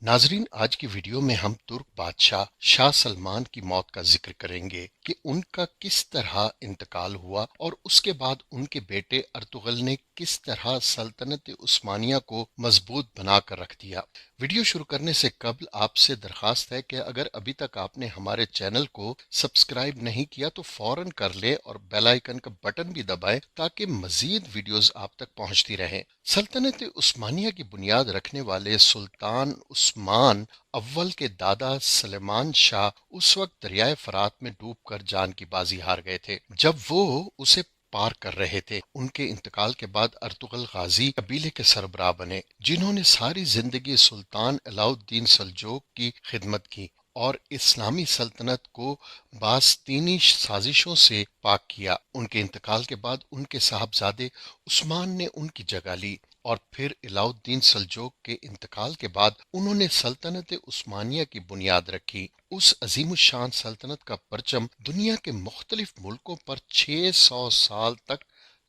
नाजरीन, आज की वीडियो में हम तुर्क बादशाह शाह सलमान की मौत का जिक्र करेंगे कि उनका किस तरह इंतकाल हुआ और उसके बाद उनके बेटे अर्तुगल ने किस तरह सल्तनत उस्मानिया को मजबूत बनाकर रख दिया। वीडियो शुरू करने से कबल आपसे दरखास्त है कि अगर अभी तक आपने हमारे चैनल को सब्सक्राइब नहीं किया तो फौरन कर ले और बेल आइकन का बटन भी दबाएं ताकि मजीद वीडियोस आप तक पहुंचती रहें। सल्तनत उस्मानिया की बुनियाद रखने वाले सुल्तान उस्मान अव्वल के दादा सलेमान शाह उस वक्त दरियाए फरात में डूबकर जान की बाजी हार गए थे जब वो उसे पार कर रहे थे। उनके इंतकाल के बाद अर्तुगल गाजी कबीले के सरबराह बने, जिन्होंने सारी जिंदगी सुल्तान अलाउद्दीन सल्जूक की खिदमत की और इस्लामी सल्तनत को बास्तीनी साजिशों से पाक किया। उनके इंतकाल के बाद उनके साहबजादे उस्मान ने उनकी जगह ली और फिर अलाउद्दीन सल्जूक के इंतकाल के बाद उन्होंने सल्तनत उस्मानिया की बुनियाद रखी। उस अजीमुशान सल्तनत का परचम दुनिया के मुख्तलिफ मुल्कों पर 600 साल तक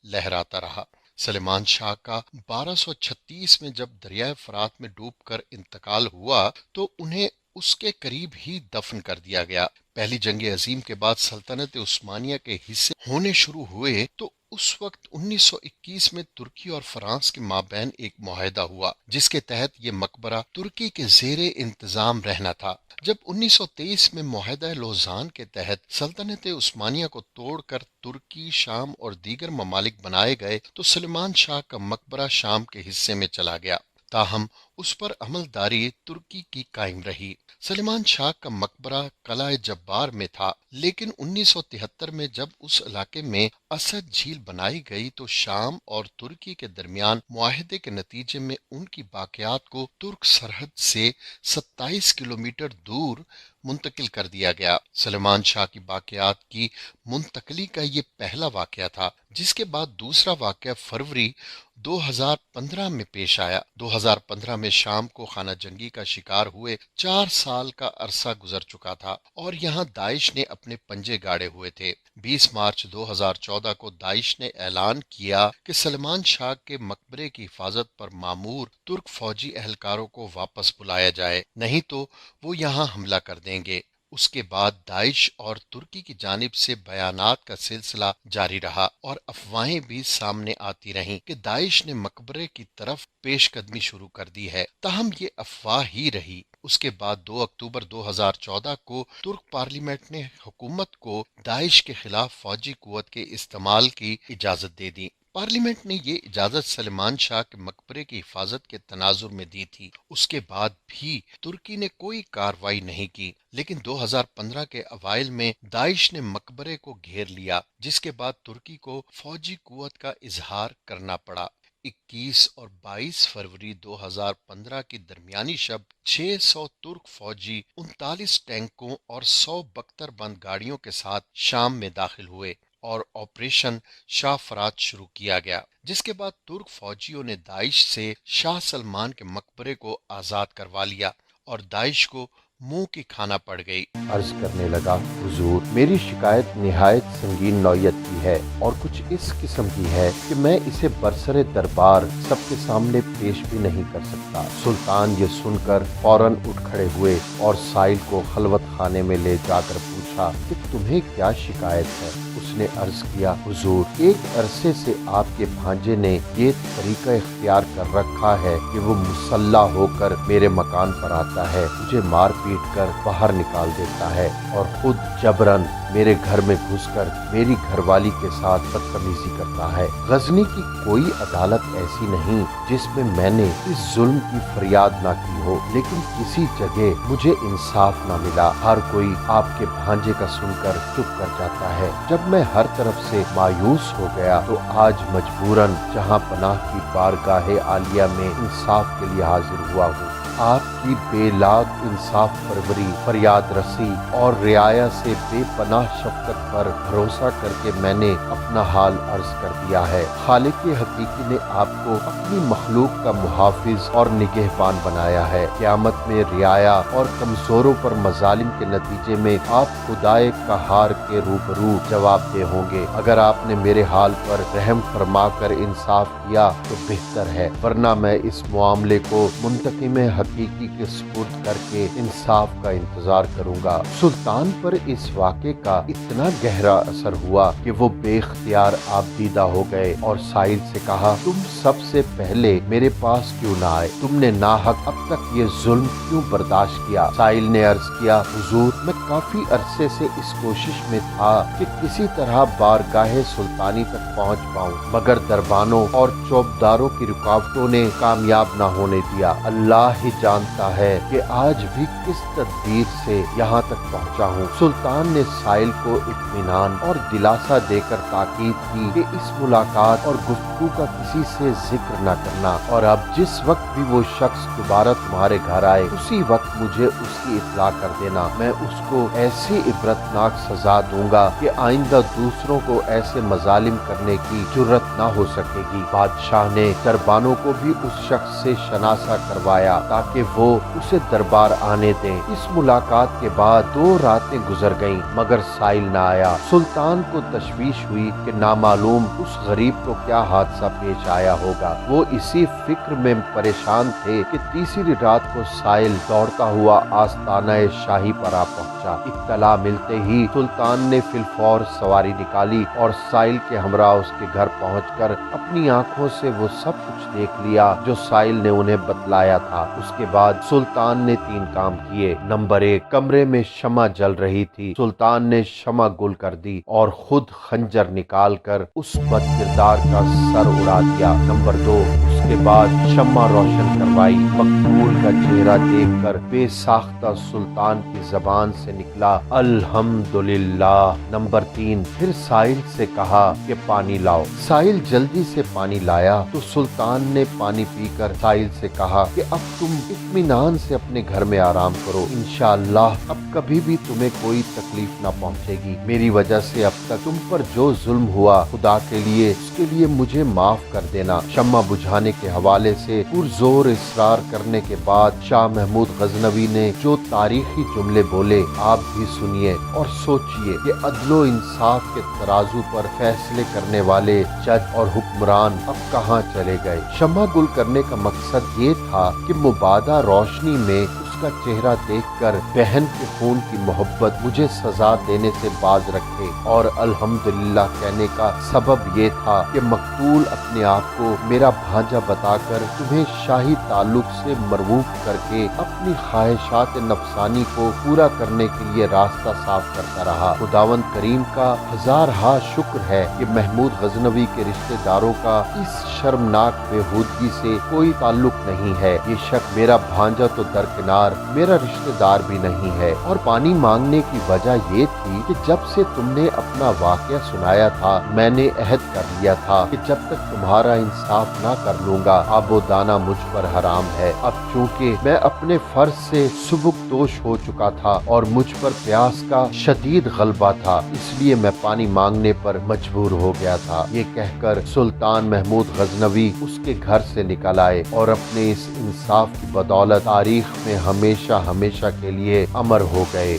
लहराता रहा। सलेमान शाह का 1236 में जब दरियाए फरात में डूबकर इंतकाल हुआ तो उन्हें उसके करीब ही दफन कर दिया गया। पहली जंग अजीम के बाद सल्तनत उस्मानिया के हिस्से होने शुरू हुए तो उस वक्त 1921 में तुर्की और फ्रांस के माबैन एक मुआहदा हुआ जिसके तहत ये मकबरा तुर्की के ज़ेरे इंतजाम रहना था। जब 1923 में मुआहदा लोज़ान के तहत सल्तनत उस्मानिया को तोड़कर तुर्की, शाम और दीगर ममालिक बनाए गए तो सलेमान शाह का मकबरा शाम के हिस्से में चला गया। ताहम उस पर अमलदारी तुर्की की कायम रही। सलेमान शाह का मकबरा कलाए जब्बार में था, लेकिन 1973 में जब उस इलाके में असद झील बनाई गई तो शाम और तुर्की के दरमियान मुआहदे के नतीजे में उनकी बाकियात को तुर्क सरहद से 27 किलोमीटर दूर मुंतकिल कर दिया गया। सलेमान शाह की बाकियात की मुंतकली का ये पहला वाकया था, जिसके बाद दूसरा वाकया फरवरी 2015 में पेश आया। 2015 में शाम को खाना जंगी का शिकार हुए 4 साल का अरसा गुजर चुका था और यहाँ दाइश ने अपने पंजे गाड़े हुए थे। 20 मार्च 2014 को दाइश ने ऐलान किया कि सलमान शाह के मकबरे की हिफाजत पर मामूर तुर्क फौजी एहलकारों को वापस बुलाया जाए, नहीं तो वो यहाँ हमला कर देंगे। उसके बाद दाइश और तुर्की की जानिब से बयानात का सिलसिला जारी रहा और अफवाहें भी सामने आती रहीं कि दाइश ने मकबरे की तरफ पेशकदमी शुरू कर दी है। ताहम ये अफवाह ही रही। उसके बाद 2 अक्टूबर 2014 को तुर्क पार्लियामेंट ने हुकूमत को दाइश के खिलाफ फौजी कुव्वत के इस्तेमाल की इजाजत दे दी। पार्लियामेंट ने ये इजाजत सलमान शाह के मकबरे की हिफाजत के तनाजुर में दी थी। उसके बाद भी तुर्की ने कोई कार्रवाई नहीं की, लेकिन 2015 के अवाइल में दाइश ने मकबरे को घेर लिया, जिसके बाद तुर्की को फौजी कुव्वत का इजहार करना पड़ा। 21 और 22 फरवरी 2015 की दरमियानी शब 600 तुर्क फौजी 39 टैंकों और 100 बख्तरबंद गाड़ियों के साथ शाम में दाखिल हुए और ऑपरेशन शाह फरात शुरू किया गया, जिसके बाद तुर्क फौजियों ने दाइश से शाह सलमान के मकबरे को आजाद करवा लिया और दाइश को मुंह की खाना पड़ गई। अर्ज करने लगा, हुजूर, मेरी शिकायत निहायत संगीन नौयत की है और कुछ इस किस्म की है कि मैं इसे बरसरे दरबार सबके सामने पेश भी नहीं कर सकता। सुल्तान ये सुनकर फौरन उठ खड़े हुए और साइल को खलवत खाने में ले जाकर पूछा कि तुम्हें क्या शिकायत है। उसने अर्ज किया, हुजूर, एक अरसे से आपके भांजे ने ये तरीका इख्तियार कर रखा है कि वो मुसल्ला होकर मेरे मकान पर आता है, मुझे मार पीट कर बाहर निकाल देता है और खुद जबरन मेरे घर में घुसकर मेरी घरवाली के साथ बदतमीजी करता है। गजनी की कोई अदालत ऐसी नहीं जिसमें मैंने इस जुल्म की फरियाद ना की हो, लेकिन किसी जगह मुझे इंसाफ ना मिला। हर कोई आपके भांजे का सुनकर चुप कर जाता है। जब मैं हर तरफ से मायूस हो गया तो आज मजबूरन जहां पनाह की बारगाहे आलिया में इंसाफ के लिए हाजिर हुआ हूँ। आपकी बेलाग इंसाफ परवरी, फरियाद रसी और रियाया से बेपनाह शफकत पर भरोसा करके मैंने अपना हाल अर्ज कर दिया है। खालिक हकीकी ने आपको अपनी मखलूक का मुहाफिज और निगहबान बनाया है। क़यामत में रियाया और कमजोरों पर मजालिम के नतीजे में आप खुदाए कहार के रूबरू जवाबदेह होंगे। अगर आपने मेरे हाल पर रहम फरमा कर इंसाफ किया तो बेहतर है, वरना मैं इस मामले को मुंतकिम حقیقی کے سپرد کر کے انصاف کا انتظار کروں گا۔ سلطان پر اس واقعے کا اتنا گہرا اثر ہوا کہ وہ بے اختیار آبدیدہ ہو گئے اور سائل سے کہا، تم سب سے پہلے میرے پاس کیوں نہ آئے؟ تم نے ناحق اب تک یہ ظلم کیوں برداشت کیا؟ سائل نے عرض کیا، حضور میں کافی عرصے سے اس کوشش میں تھا کہ کسی طرح بارگاہ سلطانی تک پہنچ پاؤں، مگر دربانوں اور چوبداروں کی رکاوٹوں نے کامیاب نہ ہونے دیا۔ اللہ ہی جانتا ہے کہ آج بھی کس تدبیر سے یہاں تک پہنچا ہوں۔ سلطان نے سائل کو اطمینان اور دلاسا دے کر تاکید کی کہ اس ملاقات اور گفتگو کا کسی سے ذکر نہ کرنا، اور اب جس وقت بھی وہ شخص دوبارہ تمہارے گھر آئے اسی وقت مجھے اس کی اطلاع کر دینا۔ میں اس کو ایسی عبرتناک سزا دوں گا کہ آئندہ دوسروں کو ایسے مظالم کرنے کی جرت نہ ہو سکے گی۔ بادشاہ نے دربانوں کو بھی اس شخص سے شناسا کروایا تاکہ وہ اسے دربار آنے دیں۔ اس ملاقات کے بعد 2 راتیں گزر گئیں مگر سائل نہ آیا۔ سلطان کو تشویش ہوئی کہ نامعلوم اس غریب کو کیا حادثہ پیش آیا ہوگا۔ وہ اسی فکر میں پریشان تھے کہ تیسری رات کو سائل دوڑتا ہوا آستانہ شاہی پر آ پہنچا۔ اطلاع ملتے ہی سلطان نے فی الفور سواری نکالی اور سائل کے ہمراہ اس کے گھر پہنچ کر اپنی آنکھوں سے وہ سب کچھ دیکھ لیا جو سائل نے انہیں بتلایا تھا۔ اس کے بعد سلطان نے 3 کام کیے۔ نمبر 1، کمرے میں شمع جل رہی تھی۔ سلطان نے شمع گل کر دی اور خود خنجر نکال کر اس بد کردار کا سر اڑا دیا۔ نمبر 2، اس کے بعد شمع روشن کروائی۔ مقتول کا چہرہ دیکھ کر بے ساختہ سلطان کی زبان سے نکلا، الحمدللہ۔ نمبر 3، پھر سائل سے کہا کہ پانی لاؤ۔ سائل جلدی سے پانی لایا تو سلطان نے پانی پی کر سائل سے کہا کہ اب تم اطمینان سے اپنے گھر میں آرام کرو، انشاءاللہ اب کبھی بھی تمہیں کوئی تکلیف نہ پہنچے گی۔ میری وجہ سے اب تک تم پر جو ظلم ہوا، خدا کے لیے اس کے لیے مجھے معاف کر دینا۔ شمع بجھانے کے حوالے سے پرزور اصرار کرنے کے بعد شاہ محمود غزنوی نے جو تاریخی جملے بولے آپ بھی سنیے اور سوچئے کہ عدل و انصاف کے ترازو پر فیصلے کرنے والے جج اور حکمران اب کہاں چلے گئے۔ شمع گل کرنے کا مقصد یہ تھا کہ مبادا روشنی میں اس کا چہرہ دیکھ کر بہن کے خون کی محبت مجھے سزا دینے سے باز رکھے، اور الحمدللہ کہنے کا سبب یہ تھا کہ مقتول اپنے آپ کو میرا بھانجا بتا کر تمہیں شاہی تعلق سے مرغوب کر کے اپنی خواہشات نفسانی کو پورا کرنے کے لیے راستہ صاف کرتا رہا۔ خداوند کریم کا ہزارہا شکر ہے کہ محمود غزنوی کے رشتہ داروں کا اس شرمناک بےہودگی سے کوئی تعلق نہیں ہے۔ یہ شک میرا بھانجا تو درکنار میرا رشتہ دار بھی نہیں ہے، اور پانی مانگنے کی وجہ یہ تھی کہ جب سے تم نے اپنا واقعہ سنایا تھا میں نے عہد کر لیا تھا کہ جب تک تمہارا انصاف نہ کر لوں گا آب و دانہ مجھ پر حرام ہے۔ اب چونکہ میں اپنے فرض سے سبکدوش ہو چکا تھا اور مجھ پر پیاس کا شدید غلبہ تھا، اس لیے میں پانی مانگنے پر مجبور ہو گیا تھا۔ یہ کہہ کر سلطان محمود غزنوی اس کے گھر سے نکل آئے اور اپنے اس انصاف کی بدولت تاریخ میں ہمیشہ ہمیشہ کے لیے امر ہو گئے۔